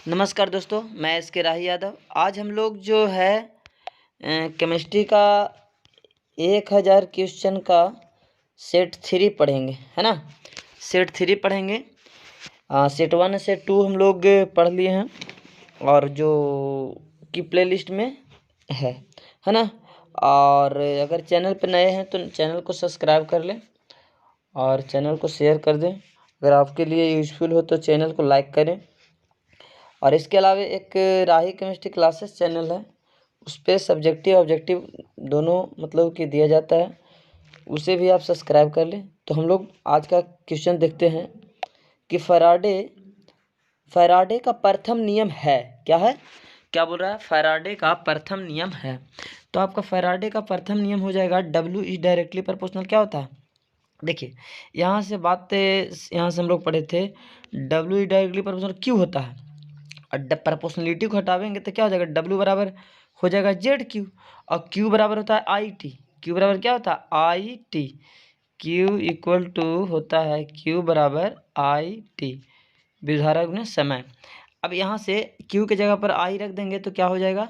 नमस्कार दोस्तों, मैं एस के राही यादव। आज हम लोग जो है केमिस्ट्री का 1000 क्वेश्चन का सेट 3 पढ़ेंगे, है ना। सेट 3 पढ़ेंगे। सेट 1 से 2 हम लोग पढ़ लिए हैं और जो कि प्लेलिस्ट में है ना। और अगर चैनल पर नए हैं तो चैनल को सब्सक्राइब कर लें और चैनल को शेयर कर दें। अगर आपके लिए यूज़फुल हो तो चैनल को लाइक करें। और इसके अलावा एक राही केमिस्ट्री क्लासेस चैनल है, उस पर सब्जेक्टिव ऑब्जेक्टिव दोनों मतलब कि दिया जाता है, उसे भी आप सब्सक्राइब कर लें। तो हम लोग आज का क्वेश्चन देखते हैं कि फैराडे का प्रथम नियम है। क्या है? क्या बोल रहा है? फैराडे का प्रथम नियम है। तो आपका फैराडे का प्रथम नियम हो जाएगा W इज डायरेक्टली प्रोपोर्शनल। क्या होता है? देखिए, यहाँ से हम लोग पढ़े थे W इज डायरेक्टली प्रोपोर्शनल क्यों होता है। और प्रपोर्शनलिटी को हटावेंगे तो क्या हो जाएगा? W बराबर हो जाएगा ZQ और Q बराबर होता है IT। Q बराबर क्या होता है? IT। Q इक्वल टू होता है Q बराबर IT, विधारक गुणा समय। अब यहाँ से Q की जगह पर I रख देंगे तो क्या हो जाएगा?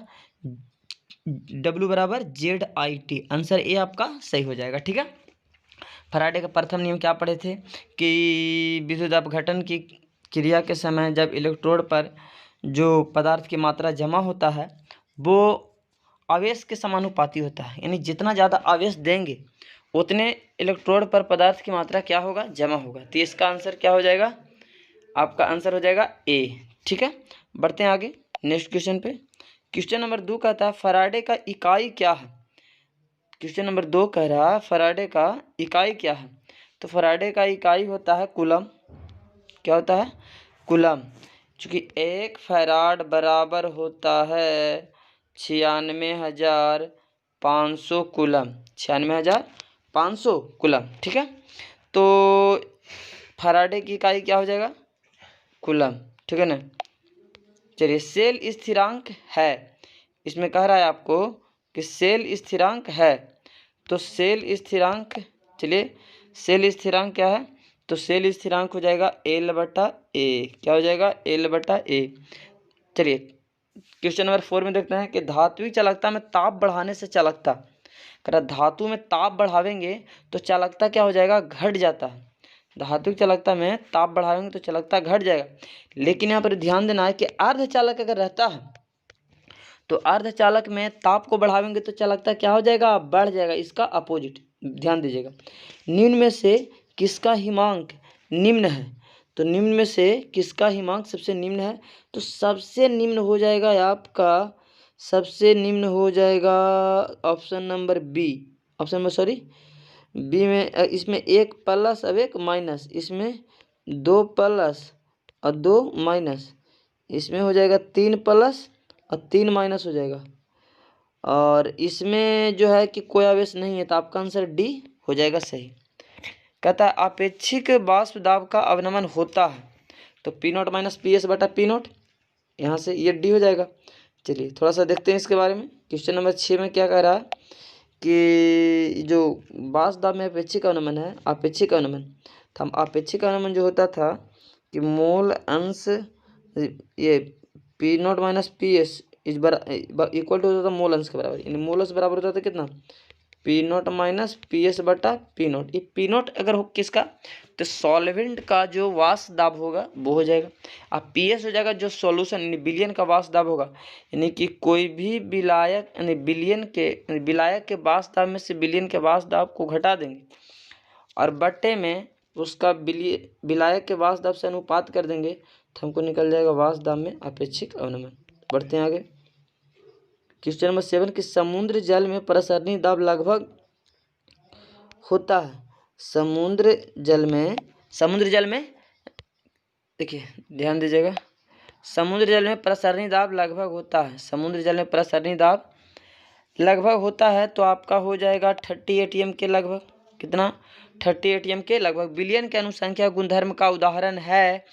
W बराबर ZIT। आंसर ए आपका सही हो जाएगा। ठीक है। फैराडे का प्रथम नियम क्या पढ़े थे कि विद्युत अपघटन की क्रिया के समय जब इलेक्ट्रोड पर जो पदार्थ की मात्रा जमा होता है वो आवेश के समानुपाती होता है, यानी जितना ज़्यादा आवेश देंगे उतने इलेक्ट्रोड पर पदार्थ की मात्रा क्या होगा? जमा होगा। तो इसका आंसर क्या हो जाएगा? आपका आंसर हो जाएगा ए। ठीक है, बढ़ते हैं आगे नेक्स्ट क्वेश्चन पे। क्वेश्चन नंबर 2 कहता है फैराडे का इकाई क्या है। क्वेश्चन नंबर 2 कह रहा है फैराडे का इकाई क्या है। तो फैराडे का इकाई होता है कूलम। क्या होता है? कूलम। चूँकि 1 फैराड बराबर होता है 96,500 कूलम। 96,500 कूलम। ठीक है, तो फैराडे की इकाई क्या हो जाएगा? कूलम। ठीक है ना। चलिए, सेल स्थिरांक है, इसमें कह रहा है आपको कि सेल स्थिरांक है। तो सेल स्थिरांक, चलिए सेल स्थिरांक क्या है? तो सेल स्थिरांक हो जाएगा L/A। क्या हो जाएगा? L/A। चलिए क्वेश्चन नंबर 4 में देखते हैं कि धात्विक चालकता में ताप बढ़ाने से चालकता, अगर धातु में ताप बढ़ावेंगे तो चालकता क्या हो जाएगा? घट जाता है। धात्विक चालकता में ताप बढ़ावेंगे तो चालकता घट जाएगा। लेकिन यहाँ पर ध्यान देना है कि अर्धचालक अगर रहता है तो अर्धचालक में ताप को बढ़ावेंगे तो चालकता क्या हो जाएगा? बढ़ जाएगा। इसका अपोजिट ध्यान दीजिएगा। निम्न में से किसका हिमांक निम्न है? तो निम्न में से किसका हिमांक सबसे निम्न है? तो सबसे निम्न हो जाएगा आपका, सबसे निम्न हो जाएगा option number B. Option number sorry B में इसमें 1 प्लस अब 1 माइनस, इसमें 2 प्लस और 2 माइनस, इसमें हो जाएगा 3 प्लस और 3 माइनस हो जाएगा। और इसमें जो है कि कोई आवेश नहीं है, तो आपका आंसर डी हो जाएगा सही। कहता है अपेक्षिक वाष्प दाब का अवनमन होता है तो P0 माइनस PS बटा P0, यहाँ से ये डी हो जाएगा। चलिए थोड़ा सा देखते हैं इसके बारे में। क्वेश्चन नंबर 6 में क्या कह रहा है कि जो वाष्प दाब में अपेक्षिक अवनमन है, अपेक्षिक अवनमन, तो हम अपेक्षिक अवनमन जो होता था कि मोल अंश ये P0 माइनस PS इस बार इक्वल टू होता था मोल अंश के बराबर, यानी मोल अंश बराबर होता था कितना? P0 माइनस PS बटा P0। ये P0 अगर हो किसका? तो सॉल्वेंट का जो वाष्प दाब होगा वो हो जाएगा। अब PS हो जाएगा जो सॉल्यूशन यानी विलयन का वाष्प दाब होगा, यानी कि कोई भी विलायक यानी विलायक के वाष्प दाब में से विलयन के वाष्प दाब को घटा देंगे और बट्टे में उसका विलायक के वाष्प दाब से अनुपात कर देंगे तो हमको निकल जाएगा वाष्प दाब में अपेक्षिक अवनमन। बढ़ते हैं आगे। क्वेश्चन नंबर 7 कि समुद्र जल में प्रसरणी दाब लगभग होता है। समुद्र जल में देखिए ध्यान दीजिएगा, समुद्र जल में प्रसरणी दाब लगभग होता है। समुद्र जल में प्रसरणी दाब लगभग होता है तो आपका हो जाएगा 30 ATM के लगभग। कितना? 30 ATM के लगभग। विलयन के अनुसंख्या गुणधर्म का उदाहरण है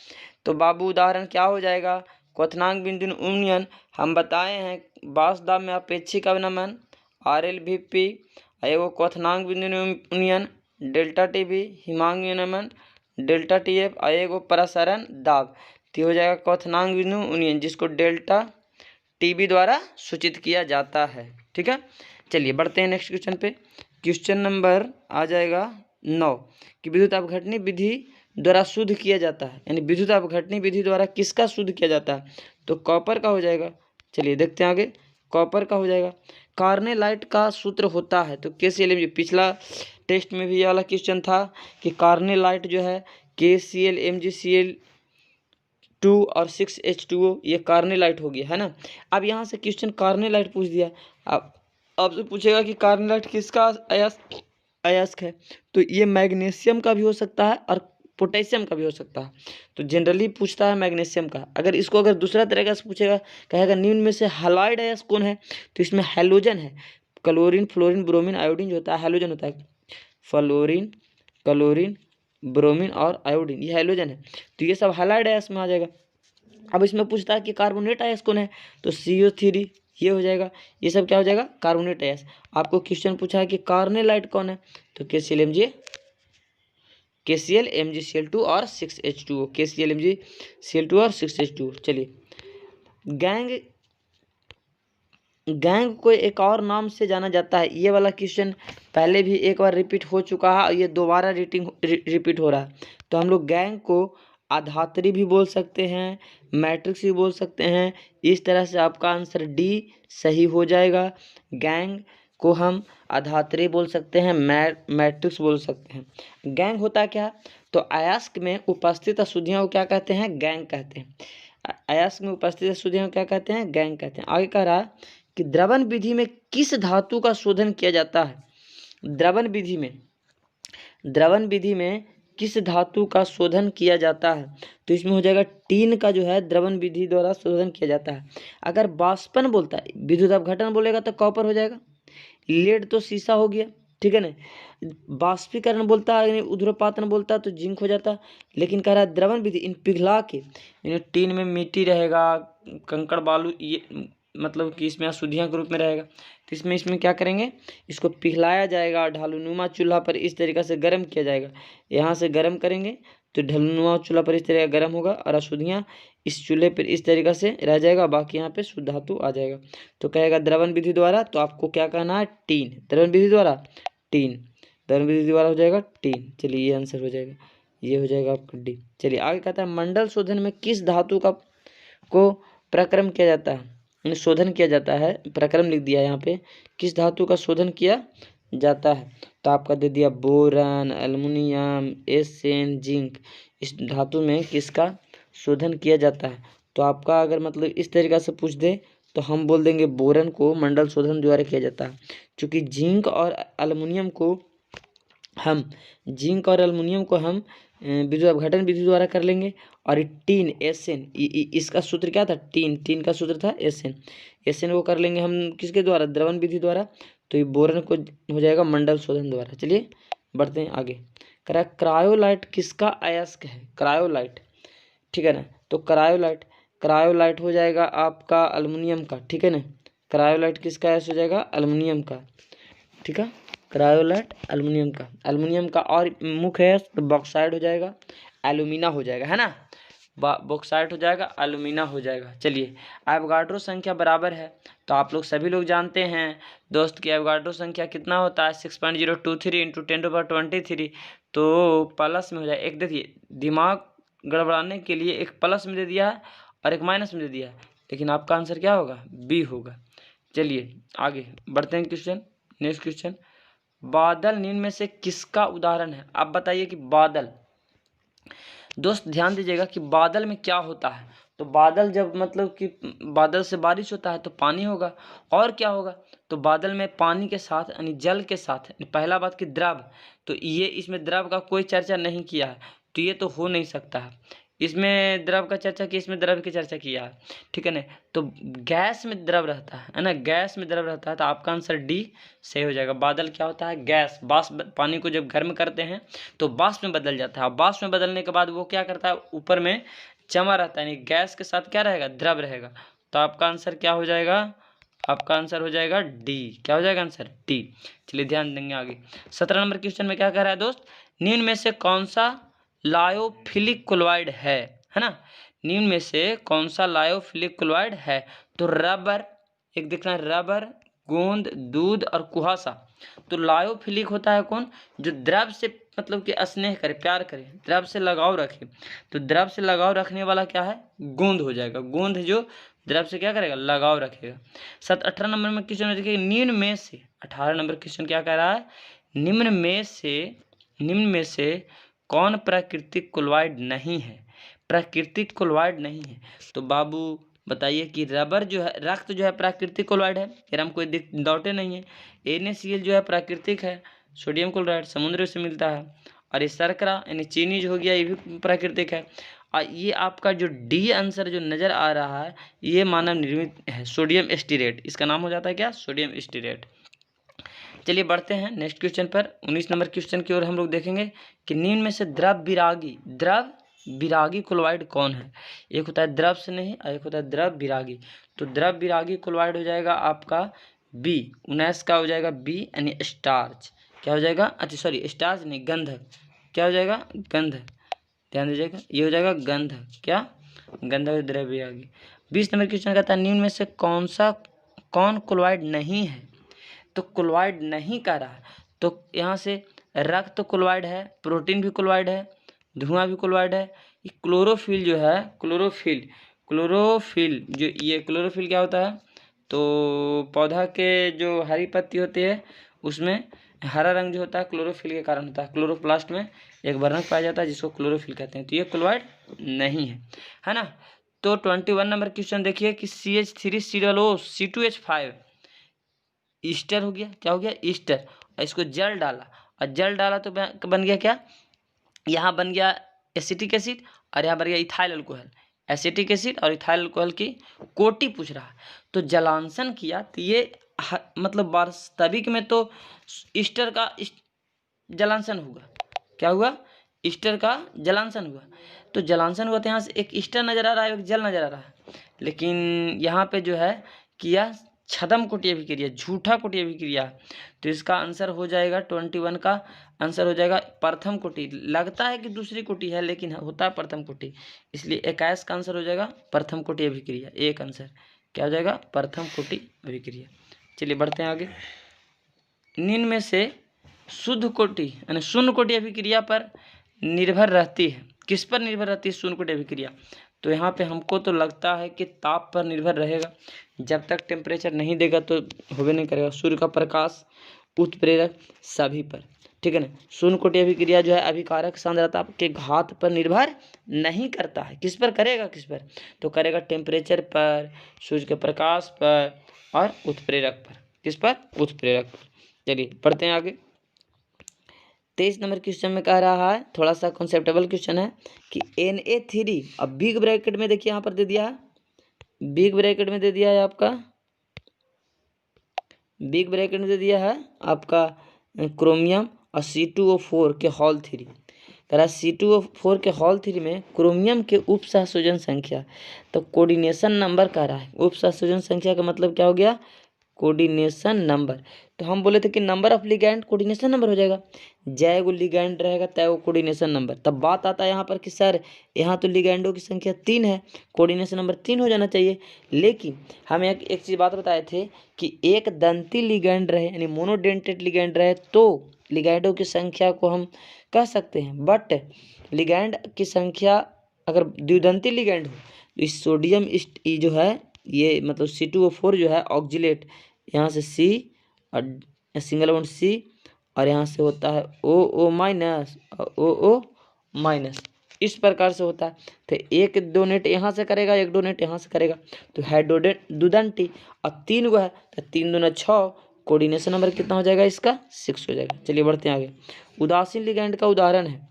तो बाबू उदाहरण क्या हो जाएगा? क्वथनांक बिंदु उन्नयन। हम बताए हैं वाष्प दाब में अपेक्षिक अवनमन RLVP, एगो क्वथनांक बिंदु उन्नयन डेल्टा TB, हिमांक विनियमन डेल्टा TF, एगो प्रसरण दाब। तो ये हो जाएगा क्वथनांग बिंदु यूनियन, जिसको डेल्टा टीबी द्वारा सूचित किया जाता है। ठीक है, चलिए बढ़ते हैं नेक्स्ट क्वेश्चन पे। क्वेश्चन नंबर आ जाएगा 9 कि विद्युत अपघटनी विधि द्वारा शुद्ध किया जाता है, यानी विद्युत अपघटनी विधि द्वारा किसका शुद्ध किया जाता है, तो कॉपर का हो जाएगा। चलिए देखते हैं आगे, कॉपर का हो जाएगा। कार्नेलाइट का सूत्र होता है, तो KCl, पिछला टेस्ट में भी ये वाला क्वेश्चन था कि कार्नेलाइट जो है KCl MgCl2 और 6H2O, ये कार्नेलाइट हो गया है ना। अब यहाँ से क्वेश्चन कार्नेलाइट पूछ दिया, अब आपसे पूछेगा कि कार्नेलाइट किसका अयस्क है, तो ये मैग्नीशियम का भी हो सकता है और पोटेशियम का भी हो सकता है। तो जनरली पूछता है मैग्नीशियम का। अगर इसको अगर दूसरा तरीका से पूछेगा, कहेगा निम्न में से हैलाइड अयस्क कौन है, तो इसमें हैलोजन है। क्लोरीन, फ्लोरीन, ब्रोमीन, आयोडीन जो होता है हैलोजन होता है। फ्लोरीन, क्लोरीन, ब्रोमीन और आयोडीन, ये हैलोजन है, तो ये सब हैलाइड अयस्क में आ जाएगा। अब इसमें पूछता है कि कार्बोनेट अयस्क कौन है, तो CO3, ये हो जाएगा। ये सब क्या हो जाएगा, कार्बोनेट अयस्क। आपको क्वेश्चन पूछा है कि कार्नेलाइट कौन है, तो KCl MgCl2 और 6H2O, KCl MgCl2 और 6H2O। चलिए, गैंग को एक और नाम से जाना जाता है। ये वाला क्वेश्चन पहले भी एक बार रिपीट हो चुका है और ये दोबारा रिपीट हो रहा है। तो हम लोग गैंग को आधात्री भी बोल सकते हैं, मैट्रिक्स भी बोल सकते हैं। इस तरह से आपका आंसर D सही हो जाएगा। गैंग को हम आधात्री बोल सकते हैं, मैट्रिक्स बोल सकते हैं। गैंग होता क्या, तो अयस्क में उपस्थित अशुद्धियों को क्या कहते हैं, गैंग कहते हैं। अयस्क में उपस्थित अशुद्धियों को क्या कहते हैं, गैंग कहते हैं। आगे कह रहा है कि द्रवण विधि में किस धातु का शोधन किया जाता है। द्रवण विधि में किस धातु का शोधन किया जाता है, तो इसमें हो जाएगा टीन का जो है द्रवण विधि द्वारा शोधन किया जाता है। अगर वाष्पन बोलता है, विद्युत अपघटन बोलेगा तो कॉपर हो जाएगा। लेड तो शीशा हो गया, ठीक है ना। बाष्पीकरण बोलता है, यानी ऊर्ध्वपातन बोलता है तो जिंक हो जाता। लेकिन कह रहा है द्रवण विधि, इन पिघला के, यानी टीन में मिट्टी रहेगा, कंकड़ बालू, ये मतलब कि इसमें अशुद्धियाँ के रूप में रहेगा। तो इसमें क्या करेंगे, इसको पिघलाया जाएगा, ढालूनुमा चूल्हा पर इस तरीक़े से गर्म किया जाएगा। यहाँ से गर्म करेंगे तो ढालूनुमा चूल्हा पर इस तरह गर्म होगा और अशुद्धियाँ इस चूल्हे पर इस तरीक़े से रह जाएगा, बाकी यहाँ पे शुद्ध धातु आ जाएगा। तो कहेगा द्रवण विधि द्वारा, तो आपको क्या कहना है, टीन। द्रवण विधि द्वारा टीन, द्रवण विधि द्वारा हो जाएगा टीन। चलिए ये आंसर हो जाएगा, ये हो जाएगा आपका D। चलिए आगे कहता है मंडल शोधन में किस धातु को प्रक्रम किया जाता है, शोधन किया जाता है, प्रक्रम लिख दिया यहाँ पे, किस धातु का शोधन किया जाता है। तो आपका दे दिया बोरन, एल्युमिनियम, एसएन, जिंक। इस धातु में किसका शोधन किया जाता है, तो आपका अगर मतलब इस तरीक़ा से पूछ दे तो हम बोल देंगे बोरन को मंडल शोधन द्वारा किया जाता है। क्योंकि जिंक और एल्युमिनियम को हम विद्युत अपघटन विधि द्वारा कर लेंगे। और टीन, एसएन, इसका सूत्र क्या था, टीन का सूत्र था एसएन को कर लेंगे हम किसके द्वारा, द्रवण विधि द्वारा। तो ये बोरन को हो जाएगा मंडल शोधन द्वारा। चलिए बढ़ते हैं आगे। करा क्रायोलाइट किसका अयस्क है, क्रायोलाइट, ठीक है ना। तो क्रायोलाइट हो जाएगा आपका एल्युमिनियम का, ठीक है ना। क्रायोलाइट किसका अयस्क हो जाएगा, एल्युमिनियम का, ठीक है। क्रायोलाइट एल्युमिनियम का और मुख्य है तो बॉक्साइड हो जाएगा, एल्यूमिना हो जाएगा, है ना। बॉक्साइड हो जाएगा, एल्यूमिना हो जाएगा। चलिए एवोगाड्रो संख्या बराबर है, तो आप लोग सभी लोग जानते हैं दोस्त कि एवोगाड्रो संख्या कितना होता है, 6.023 इंटू 10⁻23। तो प्लस में हो जाए, एक देखिए दिमाग गड़बड़ाने के लिए एक प्लस में दे दिया है और एक माइनस में दे दिया है, लेकिन आपका आंसर क्या होगा, B होगा। चलिए आगे बढ़ते हैं क्वेश्चन, नेक्स्ट क्वेश्चन। बादल निम्न में से किसका उदाहरण है। आप बताइए कि बादल, दोस्त ध्यान दीजिएगा कि बादल में क्या होता है। तो बादल जब मतलब कि बादल से बारिश होता है तो पानी होगा, और क्या होगा, तो बादल में पानी के साथ यानी जल के साथ, पहला बात कि द्रव, तो ये इसमें द्रव का कोई चर्चा नहीं किया है, तो ये तो हो नहीं सकता है। इसमें द्रव का चर्चा की, इसमें द्रव की चर्चा किया है, ठीक है ना। तो गैस में द्रव रहता है ना, गैस में द्रव रहता है, तो आपका आंसर D सही हो जाएगा। बादल क्या होता है, गैस, बाष्प, पानी को जब गर्म करते हैं तो बाष्प में बदल जाता है, और बाष्प में बदलने के बाद वो क्या करता है, ऊपर में जमा रहता है, यानी गैस के साथ क्या रहेगा, द्रव रहेगा। तो आपका आंसर क्या हो जाएगा, आपका आंसर हो जाएगा D। क्या हो जाएगा आंसर, D। चलिए ध्यान देंगे आगे। 17 नंबर क्वेश्चन में क्या कह रहा है दोस्त, निम्न में से कौन सा लायोफिलिक क्लोराइड है ना। निम्न में से कौन सा लायोफिलिक क्लोराइड है? तो रबर, एक देखना रबर, गोंद, दूध और कुहासा। तो लायोफिलिक होता है कौन? जो द्रव से मतलब कि स्नेह करे, प्यार करे, द्रव से लगाव रखे। तो द्रव से लगाव रखने वाला क्या है? गोंद हो जाएगा। गोंद जो द्रव से क्या करेगा? लगाव रखेगा। 18 नंबर में क्वेश्चन देखिए, निम्न में से 18 नंबर क्वेश्चन क्या कह रहा है? निम्न में से कौन प्राकृतिक क्लोराइड नहीं है? प्राकृतिक क्लोराइड नहीं है। तो बाबू बताइए कि रबर जो है, रक्त जो है प्राकृतिक क्लोराइड है, यार हम कोई डाउटे नहीं है। NaCl जो है प्राकृतिक है, सोडियम क्लोराइड समुद्र से मिलता है। और ये शर्करा यानी चीनी जो हो गया, ये भी प्राकृतिक है। और ये आपका जो डी आंसर जो नज़र आ रहा है, ये मानव निर्मित है, सोडियम स्टीरेट। इसका नाम हो जाता है क्या? Sodium stearate. चलिए बढ़ते हैं नेक्स्ट क्वेश्चन पर। 19 नंबर क्वेश्चन की ओर हम लोग देखेंगे कि निम्न में से द्रव विरागी क्लोराइड कौन है? एक होता है द्रव स्नेही और एक होता है द्रव विरागी। तो द्रव विरागी क्लोराइड हो जाएगा आपका बी। 19 का हो जाएगा बी यानी स्टार्च। क्या हो जाएगा? अच्छा सॉरी, स्टार्च नहीं, गंधक। क्या हो जाएगा? गंधक। ध्यान दीजिएगा, ये हो जाएगा गंधक। क्या? गंधक द्रव विरागी। 20 नंबर क्वेश्चन कहता है निम्न में से कौन क्लोराइड नहीं है? तो क्लोराइड नहीं कह रहा है, तो यहाँ से रक्त क्लोराइड है, प्रोटीन भी क्लोराइड है, धुआं भी क्लोराइड है। ये क्लोरोफिल जो है, क्लोरोफिल जो, ये क्लोरोफिल क्या होता है? तो पौधा के जो हरी पत्ती होती है उसमें हरा रंग जो होता है क्लोरोफिल के कारण होता है। क्लोरोप्लास्ट में एक वर्णक पाया जाता है जिसको क्लोरोफिल कहते हैं। तो ये क्लोराइड नहीं है ना। तो 21 नंबर क्वेश्चन देखिए कि CH3COO C2H5 ईस्टर हो गया। क्या हो गया? ईस्टर। इसको जल डाला और जल डाला तो बन गया क्या? यहाँ बन गया एसिटिक एसिड और यहाँ बन गया इथाइल अल्कोहल। एसिटिक एसिड और इथाइल अल्कोहल की कोटि पूछ रहा है। तो जलांशन किया तो ये मतलब वास्तविक में तो ईस्टर का जलांशन हुआ। क्या हुआ? ईस्टर का जलांशन हुआ। तो जलांशन हुआ तो यहाँ से एक ईस्टर नजर आ रहा है, एक जल नजर आ रहा है। लेकिन यहाँ पे जो है किया छदम कोटीय अभिक्रिया, झूठा कोटीय अभिक्रिया। तो इसका आंसर हो जाएगा 21 का आंसर हो जाएगा प्रथम कोटि। लगता है कि दूसरी कोटि है लेकिन होता है प्रथम कोटि, इसलिए 21 का आंसर हो जाएगा प्रथम कोटि अभिक्रिया। एक आंसर क्या हो जाएगा? प्रथम कोटि अभिक्रिया। चलिए बढ़ते हैं आगे। निम्न में से शुद्ध कोटि यानी शून्य कोटि अभिक्रिया पर निर्भर रहती है। किस पर निर्भर रहती है शून्य कोटि अभिक्रिया? तो यहाँ पे हमको तो लगता है कि ताप पर निर्भर रहेगा। जब तक टेम्परेचर नहीं देगा तो होबे नहीं करेगा। सूर्य का प्रकाश, उत्प्रेरक, सभी पर, ठीक है ना। शून्य कोटि अभिक्रिया जो है अभिकारक सांद्रता के घात पर निर्भर नहीं करता है। किस पर करेगा? किस पर? तो करेगा टेम्परेचर पर, सूर्य के प्रकाश पर और उत्प्रेरक पर। किस पर? उत्प्रेरक पर। चलिए पढ़ते हैं आगे। 23 नंबर क्वेश्चन में कह रहा है, थोड़ा सा कॉन्सेप्टेबल क्वेश्चन है कि Na3 अब बिग ब्रैकेट में देखिए यहाँ पर दे दिया है, बिग ब्रैकेट में दे दिया है आपका, बिग ब्रैकेट में दे दिया है आपका क्रोमियम और C2O4 के हॉल 3। कह रहा है C2O4 के हॉल 3 में क्रोमियम के उप सहसंयोजन संख्या। तो कोऑर्डिनेशन नंबर कह रहा है। उप सहसंयोजन संख्या का मतलब क्या हो गया? Coordination number. तो हम बोले थे कि number of ligand coordination number हो जाएगा। जय गो लिगैंड रहेगा तय वो कोऑर्डिनेशन नंबर। तब बात आता है यहाँ पर कि सर यहाँ तो लिगैंडों की संख्या 3 है, कोऑर्डिनेशन नंबर 3 हो जाना चाहिए। लेकिन हम एक चीज़ बात बताए थे कि एक दंती लिगैंड रहे यानी मोनोडेंटेड लिगैंड रहे तो लिगैंडों की संख्या को हम कह सकते हैं। बट लिगैंड की संख्या अगर द्विदंती लिगैंड हो तो इस सोडियम जो है ये मतलब C2O4 जो है ऑक्जिलेट, यहाँ से C और सिंगल बॉन्ड C और यहाँ से होता है OO माइनस और OO माइनस, इस प्रकार से होता है। तो एक डोनेट यहाँ से करेगा, एक डोनेट यहाँ से करेगा, तो हाइड्रोडेट दुदंती और 3 गो है तो 3 दूना 6। कोऑर्डिनेशन नंबर कितना हो जाएगा इसका? 6 हो जाएगा। चलिए बढ़ते हैं आगे। उदासीन लिगैंड का उदाहरण है।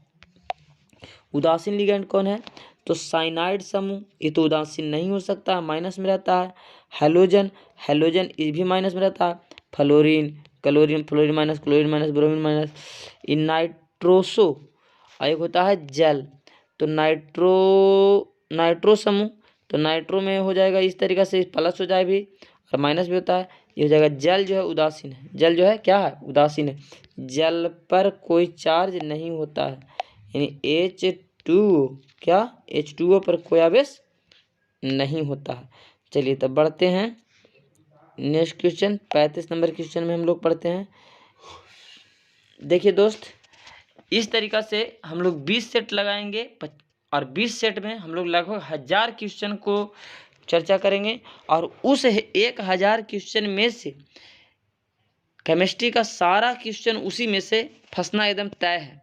उदासीन लिगैंड कौन है? तो साइनाइड समूह, ये तो उदासीन नहीं हो सकता, माइनस में रहता है। हैलोजन, हैलोजन ये भी माइनस में रहता है। Fluorine, chlorine, fluorine minus, chlorine minus, bromine minus. इन नाइट्रोसो एक होता है जल, तो नाइट्रो समूह, तो नाइट्रो में हो जाएगा इस तरीक़े से, प्लस हो जाए भी और माइनस भी होता है। ये हो जाएगा जल जो है उदासीन है। जल जो है क्या है? उदासीन है। जल पर कोई चार्ज नहीं होता है, यानी H2O, क्या H2O पर कोई आवेश नहीं होता है। चलिए तब बढ़ते हैं नेक्स्ट क्वेश्चन, 35 नंबर क्वेश्चन में हम लोग पढ़ते हैं। देखिए दोस्त, इस तरीक़ा से हम लोग 20 सेट लगाएंगे और 20 सेट में हम लोग लगभग 1000 क्वेश्चन को चर्चा करेंगे और उस 1000 क्वेश्चन में से केमिस्ट्री का सारा क्वेश्चन उसी में से फंसना एकदम तय है,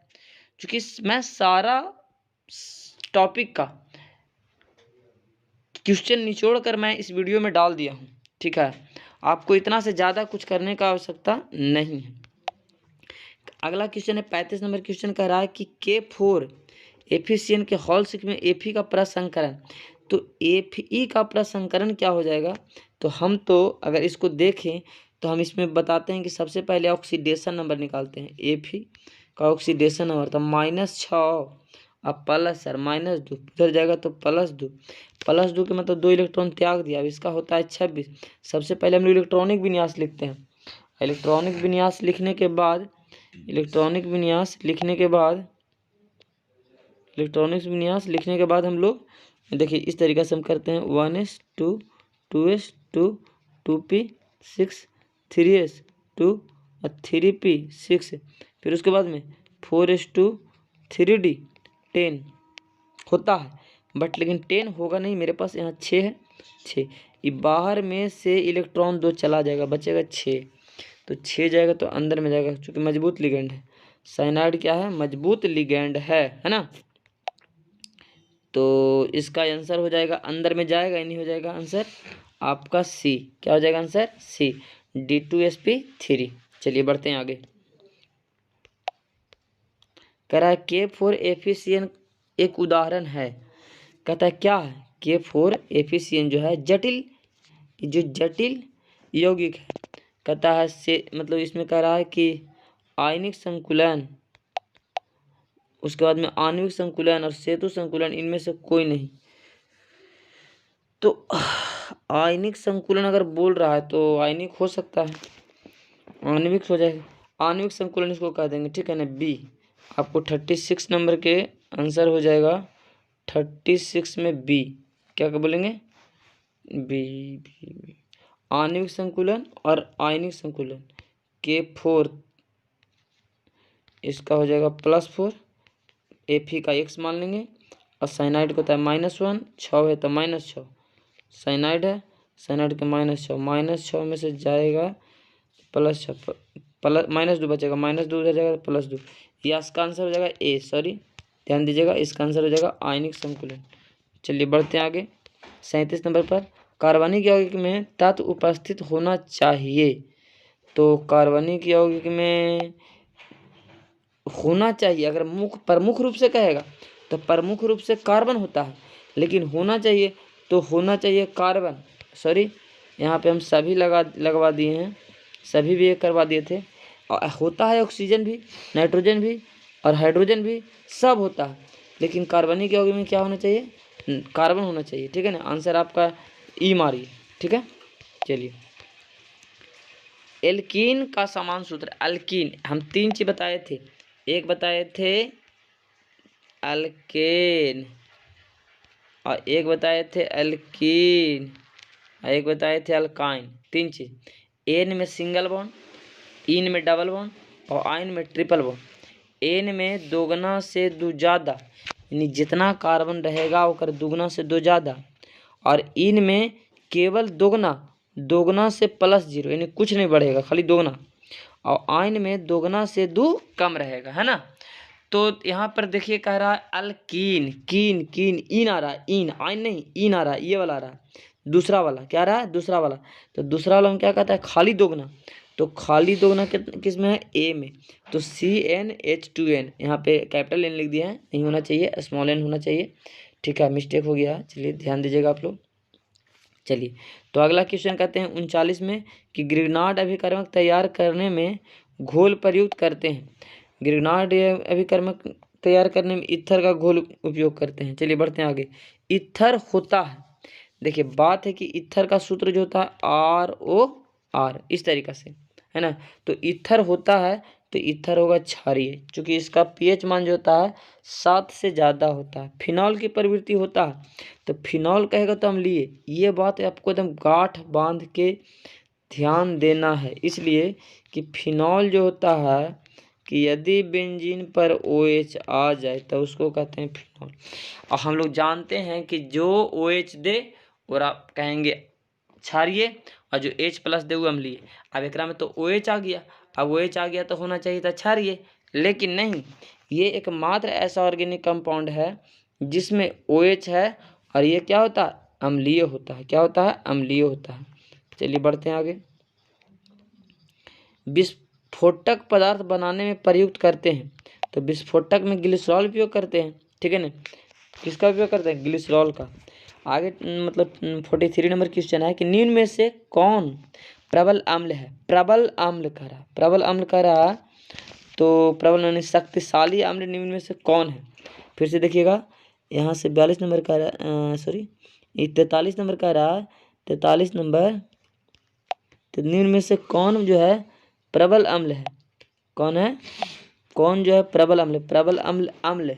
क्योंकि मैं सारा टॉपिक का क्वेश्चन निचोड़ कर मैं इस वीडियो में डाल दिया हूँ। ठीक है, आपको इतना से ज़्यादा कुछ करने का आवश्यकता नहीं है। अगला क्वेश्चन है 35 नंबर क्वेश्चन कह रहा है कि K4 एफिशिएंट के हॉल सिक में Fe का प्रसंकरण। तो Fe का प्रसंकरण क्या हो जाएगा, तो हम तो अगर इसको देखें तो हम इसमें बताते हैं कि सबसे पहले ऑक्सीडेशन नंबर निकालते हैं। Fe का ऑक्सीडेशन नंबर तो -6 अब प्लस सर -2 उधर जाएगा तो +2 के मतलब 2 इलेक्ट्रॉन त्याग दिया। अब इसका होता है 26। सबसे पहले हम लोग इलेक्ट्रॉनिक विन्यास लिखते हैं। इलेक्ट्रॉनिक विन्यास लिखने के बाद हम लोग देखिए इस तरीक़े से हम करते हैं 1s2 2s2 2p 6 3s2 और 3p 6, फिर उसके बाद में 4s2 3d 10 होता है, बट लेकिन 10 होगा नहीं, मेरे पास यहाँ 6 है। 6 ये बाहर में से इलेक्ट्रॉन 2 चला जाएगा, बचेगा 6। तो 6 जाएगा तो अंदर में जाएगा, क्योंकि मजबूत लिगेंड है। साइनाइड क्या है, मजबूत लिगेंड है ना। तो इसका आंसर हो जाएगा, अंदर में जाएगा, नहीं हो जाएगा आंसर आपका सी। क्या हो जाएगा आंसर सी, D2sp3। चलिए बढ़ते हैं आगे। कह रहा है K4 एफिशिएंट एक उदाहरण है। कहता है क्या है, K4 एफिशिएंट जो है जटिल यौगिक है। कहता है से मतलब इसमें कह रहा है कि आयनिक संकुलन, उसके बाद में आणविक संकुलन और सेतु संकुलन, इनमें से कोई नहीं। तो आयनिक संकुलन अगर बोल रहा है तो आयनिक हो सकता है, आणविक हो जाएगा, आणविक संकुलन इसको कह देंगे। ठीक है ना, बी। आपको 36 नंबर के आंसर हो जाएगा 36 में बी। क्या बोलेंगे, बी। आणविक संकुलन और आयनिक संकुलन K4 इसका हो जाएगा +4, Fe का x मान लेंगे और साइनाइड को होता है -1, 6 है तो -6 साइनाइड है, साइनाइड के -6 में से जाएगा +6 -2 बचेगा, -2 उधर जाएगा +2। ये इसका आंसर हो जाएगा ए, सॉरी ध्यान दीजिएगा, इसका आंसर हो जाएगा आयनिक संकुलन। चलिए बढ़ते हैं आगे 37 नंबर पर। कार्बनिक यौगिक में तत्व उपस्थित होना चाहिए। तो कार्बनिक यौगिक में होना चाहिए, अगर प्रमुख रूप से कहेगा तो प्रमुख रूप से कार्बन होता है, लेकिन होना चाहिए तो होना चाहिए कार्बन। सॉरी यहाँ पे हम सभी लगवा दिए हैं, सभी भी एक करवा दिए थे। और होता है ऑक्सीजन भी, नाइट्रोजन भी और हाइड्रोजन भी, सब होता है, लेकिन कार्बनिक यौगिक में क्या होना चाहिए, कार्बन होना चाहिए। ठीक है ना, आंसर आपका ई मारिए। ठीक है, चलिए एल्कीन का समान सूत्र। एल्कीन हम 3 चीज बताए थे, एक बताए थे अल्केन और एक बताए थे एल्कीन और एक बताए थे अल्काइन। 3 चीज, एन में सिंगल बॉन्ड, इन में डबल बॉन्ड और आइन में ट्रिपल बॉन्ड। एन में दोगुना से दो ज़्यादा, यानी जितना कार्बन रहेगा वो दोगुना से दो ज़्यादा, और इन में केवल दोगुना से +0, यानी कुछ नहीं बढ़ेगा, खाली दोगुना, और आइन में दोगुना से 2 कम रहेगा, है ना। तो यहाँ पर देखिए कह रहा है अल्कीन, कीन इन आ रहा है, इन आइन नहीं, इन आ रहा है, ये वाला आ रहा है, दूसरा वाला क्या आ रहा है, दूसरा वाला। तो दूसरा वाला हम क्या कहता है, खाली दोगुना। तो खाली दोगुना किस में है, ए में। तो CnH2n, यहाँ पे कैपिटल N लिख दिया है, नहीं होना चाहिए, स्मॉल n होना चाहिए। ठीक है, मिस्टेक हो गया, चलिए ध्यान दीजिएगा आप लोग। चलिए तो अगला क्वेश्चन कहते हैं 39 में कि ग्रिग्नार्ड अभिकर्मक तैयार करने में घोल प्रयुक्त करते हैं। ग्रिग्नार्ड अभिकर्मक तैयार करने में ईथर का घोल उपयोग करते हैं। चलिए बढ़ते हैं आगे। ईथर होता है, देखिए बात है कि ईथर का सूत्र जो होता है ROR, इस तरीक़ा से, है ना। तो ईथर होता है तो ईथर होगा क्षारीय, क्योंकि इसका पीएच मान जो होता है 7 से ज़्यादा होता है। फिनॉल की प्रवृत्ति होता है तो फिनॉल कहेगा तो अम्लीय। ये बात आपको एकदम गांठ बांध के ध्यान देना है, इसलिए कि फिनॉल जो होता है कि यदि बेंजीन पर OH आ जाए तो उसको कहते हैं फिनॉल। और हम लोग जानते हैं कि जो OH दे और आप कहेंगे क्षारीय, और जो H+ दे वो अम्लीय। अब एकरा में तो OH आ गया, अब OH आ गया तो होना चाहिए था क्षारीय, लेकिन नहीं, ये एकमात्र ऐसा ऑर्गेनिक कंपाउंड है जिसमें OH है और ये क्या होता है, अम्लीय होता है। क्या होता है, अम्लीय होता है। चलिए बढ़ते हैं आगे। विस्फोटक पदार्थ बनाने में प्रयुक्त करते हैं, तो विस्फोटक में ग्लिसरॉल उपयोग करते हैं, ठीक है ना। किसका उपयोग करते हैं, ग्लिसरॉल का। आगे मतलब 43 नंबर क्वेश्चन है कि निम्न में से कौन प्रबल अम्ल है। प्रबल अम्ल कह रहा, प्रबल अम्ल कह रहा, तो प्रबल यानी शक्तिशाली अम्ल निम्न में से कौन है। फिर से देखिएगा, यहाँ से 42 नंबर का रहा, सॉरी 43 नंबर का रहा, 43 नंबर, तो निम्न में से कौन जो है प्रबल अम्ल है, कौन है, कौन जो है प्रबल अम्ल, प्रबल अम्ल अम्ल,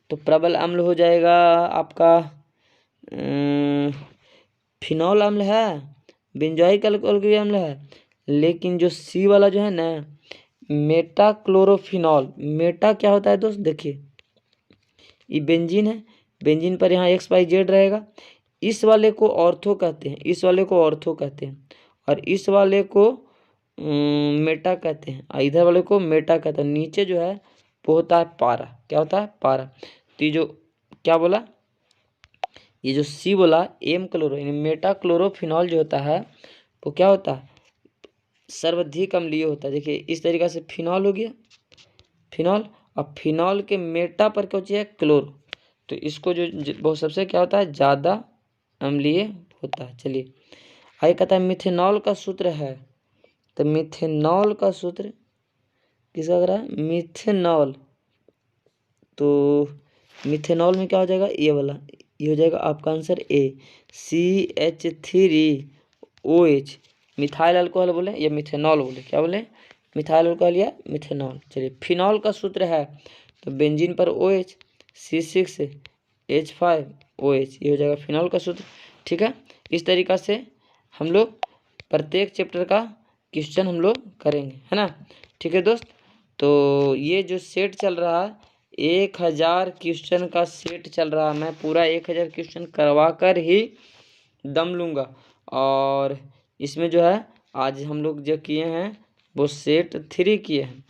तो प्रबल अम्ल हो जाएगा आपका फिनॉल अम्ल है, बेंजोइक अल्कोहलिक अम्ल है, लेकिन जो सी वाला जो है ना मेटाक्लोरोफिनॉल, मेटा क्या होता है दोस्त, देखिए ये बेंजीन है, बेंजीन पर यहाँ XYZ रहेगा, इस वाले को ऑर्थो कहते हैं, इस वाले को ऑर्थो कहते हैं, और इस वाले को मेटा कहते हैं, और इधर वाले को मेटा कहते हैं। नीचे जो है वो होता है पारा, क्या होता है, पारा। तो ये जो क्या बोला, ये जो सी बोला एम क्लोरो यानी मेटा क्लोरोफिनॉल जो होता है वो क्या होता है, सर्वाधिक अम्लीय होता है। देखिए इस तरीक़ा से फिनॉल हो गया, फिनॉल, अब फिनॉल के मेटा पर क्या चाहिए, क्लोरो, तो इसको जो वो सबसे क्या होता है, ज़्यादा अम्लीय होता है। चलिए आगे कहता है मिथेनॉल का सूत्र है, तो मिथेनॉल का सूत्र किसका लग रहा है, मिथेनॉल, तो मिथेनॉल में क्या हो जाएगा, ये वाला, ये हो जाएगा आपका answer A, CH3OH, methyl alcohol बोले या मिथेनॉल बोले, क्या बोले, मिथाइल अल्कोहल या मिथेनॉल। चलिए फिनॉल का सूत्र है तो बेंजीन पर OH, C6H5OH, ये हो जाएगा फिनॉल का सूत्र, ठीक है। इस तरीक़ा से हम लोग प्रत्येक चैप्टर का क्वेश्चन हम लोग करेंगे, है ना, ठीक है दोस्त। तो ये जो सेट चल रहा है 1000 क्वेश्चन का सेट चल रहा है, मैं पूरा 1000 क्वेश्चन करवा कर ही दम लूँगा। और इसमें जो है आज हम लोग जो किए हैं वो सेट 3 किए हैं।